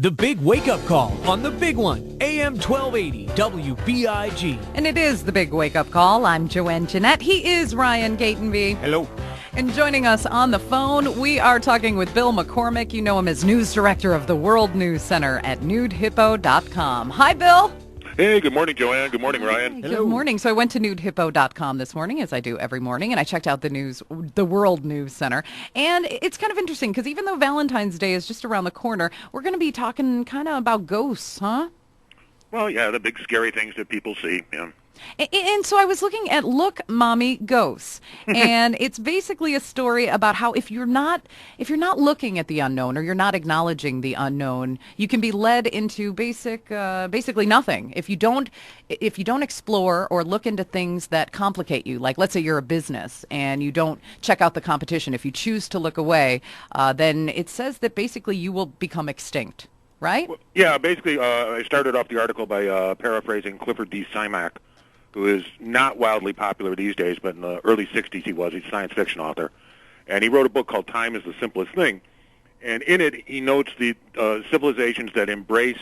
The Big Wake Up Call on the Big One, AM 1280 WBIG. And it is the Big Wake Up Call. I'm JoAnn Genette. He is Ryan Gatenby. Hello. And joining us on the phone, we are talking with Bill McCormick. You know him as news director of the World News Center at NudeHippo.com. Hi, Bill. Hey, good morning, JoAnn. Good morning, Ryan. Hey, good morning. So I went to NudeHippo.com this morning, as I do every morning, and I checked out the World News Center. And it's kind of interesting, because even though Valentine's Day is just around the corner, we're going to be talking kind of about ghosts, huh? Well, yeah, the big scary things that people see, yeah. And so I was looking at Look, Mommy, Ghosts, and it's basically a story about how if you're not looking at the unknown or you're not acknowledging the unknown, you can be led into basically nothing. If you don't explore or look into things that complicate you, like let's say you're a business and you don't check out the competition, if you choose to look away, then it says that basically you will become extinct, right? Well, yeah, basically, I started off the article by paraphrasing Clifford D. Simak, who is not wildly popular these days, but in the early 60s he was. He's a science fiction author. And he wrote a book called Time is the Simplest Thing. And in it, he notes the civilizations that embrace,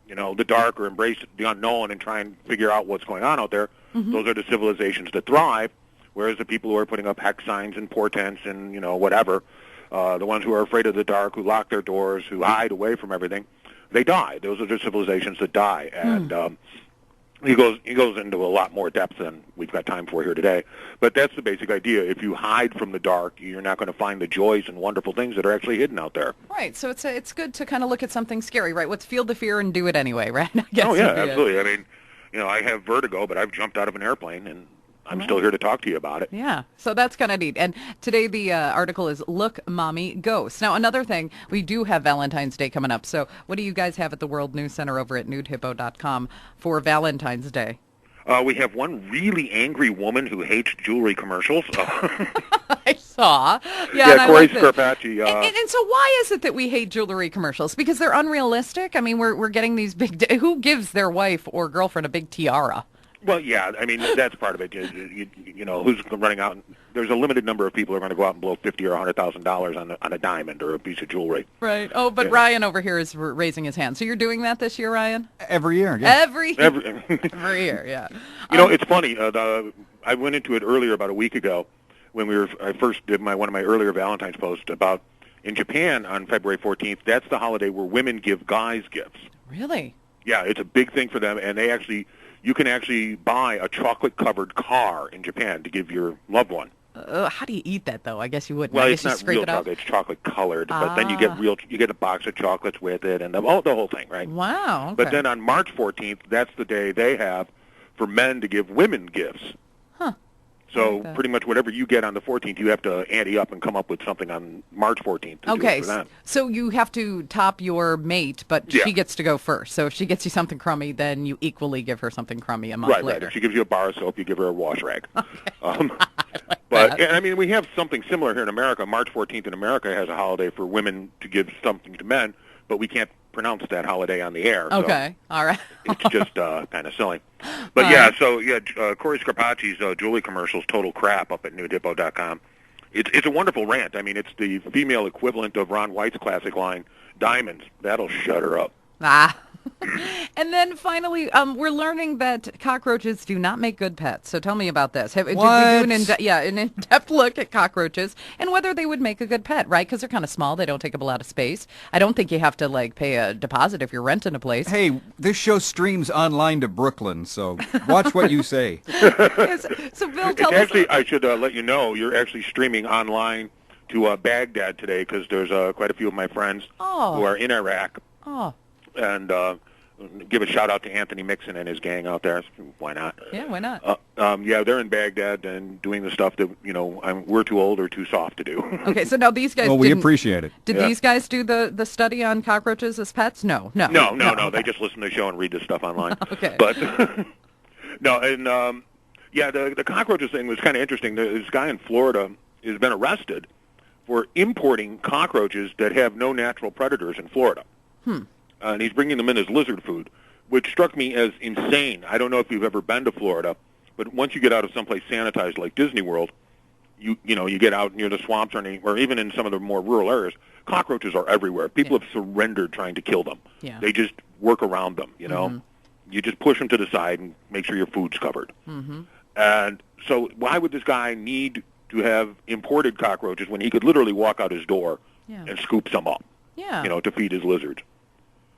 the dark or embrace the unknown and try and figure out what's going on out there. Mm-hmm. Those are the civilizations that thrive, whereas the people who are putting up hex signs and portents and, whatever, the ones who are afraid of the dark, who lock their doors, who hide away from everything, they die. Those are the civilizations that die. And He goes into a lot more depth than we've got time for here today. But that's the basic idea. If you hide from the dark, you're not going to find the joys and wonderful things that are actually hidden out there. Right. So it's good to kind of look at something scary, right? Let's feel the fear and do it anyway, right? I guess oh, yeah, absolutely. I mean, I have vertigo, but I've jumped out of an airplane, and I'm still here to talk to you about it. Yeah, so that's kind of neat. And today the article is Look, Mommy, Ghosts. Now, another thing, we do have Valentine's Day coming up. So what do you guys have at the World News Center over at NudeHippo.com for Valentine's Day? We have one really angry woman who hates jewelry commercials. I saw. Yeah, Corey Scarpacci. And so why is it that we hate jewelry commercials? Because they're unrealistic? I mean, we're getting these big... Who gives their wife or girlfriend a big tiara? Well, yeah, I mean, that's part of it. Who's running out? There's a limited number of people who are going to go out and blow $50,000 or $100,000 on a diamond or a piece of jewelry. Right. Oh, but Ryan over here is raising his hand. So you're doing that this year, Ryan? Every year, yeah. Every year, yeah. It's funny. I went into it earlier about a week ago when I first did one of my earlier Valentine's posts about in Japan on February 14th. That's the holiday where women give guys gifts. Really? Yeah, it's a big thing for them, and you can actually buy a chocolate-covered car in Japan to give your loved one. How do you eat that, though? I guess you wouldn't. Well, it's not real chocolate. It's chocolate-colored, but then you get a box of chocolates with it and the whole thing, right? Wow. Okay. But then on March 14th, that's the day they have for men to give women gifts. Huh. So pretty much whatever you get on the 14th, you have to ante up and come up with something on March 14th to do it for them. So you have to top your mate, but she gets to go first. So if she gets you something crummy, then you equally give her something crummy a month later. Right. If she gives you a bar of soap, you give her a wash rag. Okay. I mean, we have something similar here in America. March 14th in America has a holiday for women to give something to men, but we can't pronounce that holiday on the air. Okay, so all right. It's just kind of silly. But Corey Scarpacci's jewelry commercials, total crap, up at NudeHippo.com. It's a wonderful rant. I mean, it's the female equivalent of Ron White's classic line, "Diamonds, that'll shut her up." And then finally, we're learning that cockroaches do not make good pets. So tell me about this. Did we do an in-depth look at cockroaches and whether they would make a good pet, right? Because they're kind of small. They don't take up a lot of space. I don't think you have to, pay a deposit if you're renting a place. Hey, this show streams online to Brooklyn, so watch what you say. Yes. So, Bill, tell us... I should let you know, you're actually streaming online to Baghdad today because there's quite a few of my friends who are in Iraq. Oh. And give a shout-out to Anthony Mixon and his gang out there. Why not? Yeah, why not? They're in Baghdad and doing the stuff that, we're too old or too soft to do. Okay, so now these guys we appreciate it. Did these guys do the study on cockroaches as pets? No. No. They just listen to the show and read this stuff online. Okay. But, the cockroaches thing was kind of interesting. This guy in Florida has been arrested for importing cockroaches that have no natural predators in Florida. And he's bringing them in as lizard food, which struck me as insane. I don't know if you've ever been to Florida, but once you get out of someplace sanitized like Disney World, you get out near the swamps or even in some of the more rural areas, cockroaches are everywhere. People have surrendered trying to kill them. Yeah. They just work around them, you know. You just push them to the side and make sure your food's covered. And so why would this guy need to have imported cockroaches when he could literally walk out his door and scoop some up, to feed his lizards?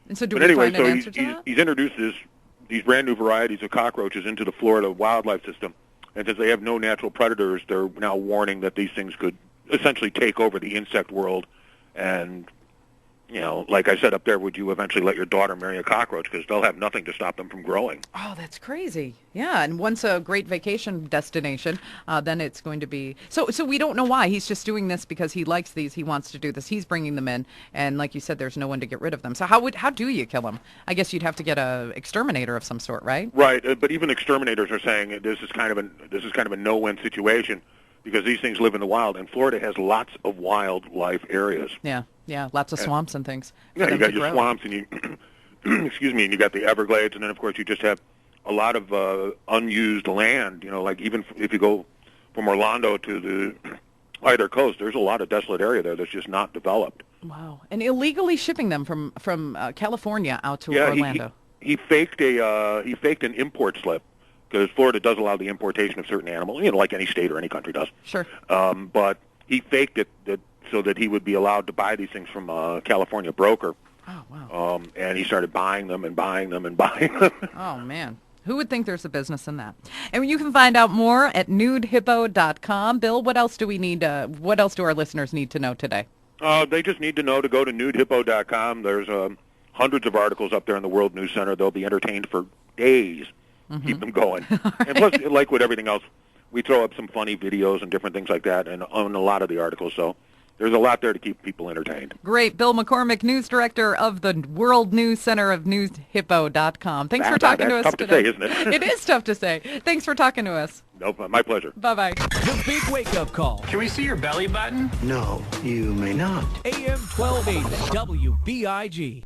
And so find an answer to that? He's introduced these brand new varieties of cockroaches into the Florida wildlife system. And since they have no natural predators, they're now warning that these things could essentially take over the insect world. And, like I said up there, would you eventually let your daughter marry a cockroach? Because they'll have nothing to stop them from growing. Oh, that's crazy. Yeah, and once a great vacation destination, then it's going to be... So we don't know why. He's just doing this because he likes these. He wants to do this. He's bringing them in. And like you said, there's no one to get rid of them. So how do you kill them? I guess you'd have to get a exterminator of some sort, right? Right, but even exterminators are saying this is kind of a no-win situation because these things live in the wild. And Florida has lots of wildlife areas. Yeah, lots of swamps and things. Yeah, you got your swamps and you, and you got the Everglades, and then of course you just have a lot of unused land. Like even if you go from Orlando to the either coast, there's a lot of desolate area there that's just not developed. Wow, and illegally shipping them from California out to Orlando. He faked an import slip because Florida does allow the importation of certain animals, like any state or any country does. Sure. But he faked it so that he would be allowed to buy these things from a California broker. Oh, wow. And he started buying them and buying them and buying them. Oh, man. Who would think there's a business in that? And you can find out more at nudehippo.com. Bill, what else do we need? What else do our listeners need to know today? They just need to know to go to nudehippo.com. There's hundreds of articles up there in the World News Center. They'll be entertained for days. Keep them going. And plus, like with everything else, we throw up some funny videos and different things like that and on a lot of the articles. So there's a lot there to keep people entertained. Great. Bill McCormick, news director of the World News Center of NewsHippo.com. Thanks for talking to us today. That's tough to say, isn't it? It is tough to say. Thanks for talking to us. No, my pleasure. Bye-bye. The Big Wake Up Call. Can we see your belly button? No, you may not. AM 1280 WBIG.